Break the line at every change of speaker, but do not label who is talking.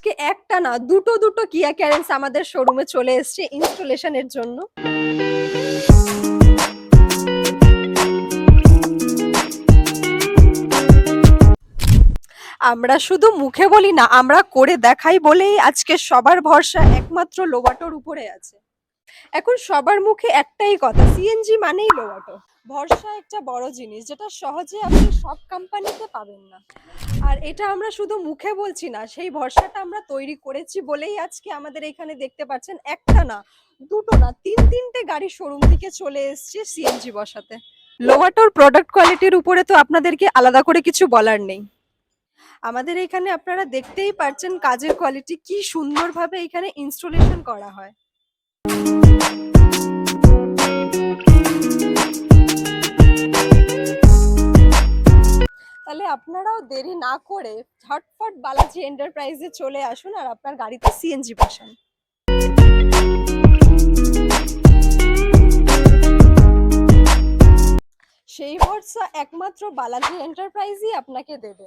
আজকে একটা না দুটো দুটো কিয়া ক্যারেন্স আমাদের শোরুমে চলে এসেছে ইনস্টলেশনের জন্য। আমরা শুধু মুখে বলি না, আমরা করে দেখাই বলেই আজকে সবার ভরসা একমাত্র লোবাটোর উপরে আছে। এখন সবার মুখে একটাই কথা, সিএনজি মানেই লোবাটো। ভরসা একটা বড় জিনিস যেটা সহজে আপনি সব কোম্পানিতে পাবেন না। আর এটা আমরা শুধু মুখে বলছি না, সেই ভরসাটা আমরা তৈরি করেছি বলেই আজকে আমাদের এখানে দেখতে পাচ্ছেন একটা না দুটো না তিনটে গাড়ি শোরুম থেকে চলে এসছে সিএনজি বসাতে। লোবাটোর প্রোডাক্ট কোয়ালিটির উপরে তো আপনাদেরকে আলাদা করে কিছু বলার নেই। আমাদের এখানে আপনারা দেখতেই পাচ্ছেন কাজের কোয়ালিটি কি সুন্দরভাবে এখানে ইনস্টলেশন করা হয়। তাহলে আপনারাও দেরি না করে ঝটপট বালাজি এন্টারপ্রাইজে চলে আসুন আর আপনার গাড়িতে সিএনজি বসান। সেই ভরসা একমাত্র বালাজি এন্টারপ্রাইজই আপনাকে দেবে।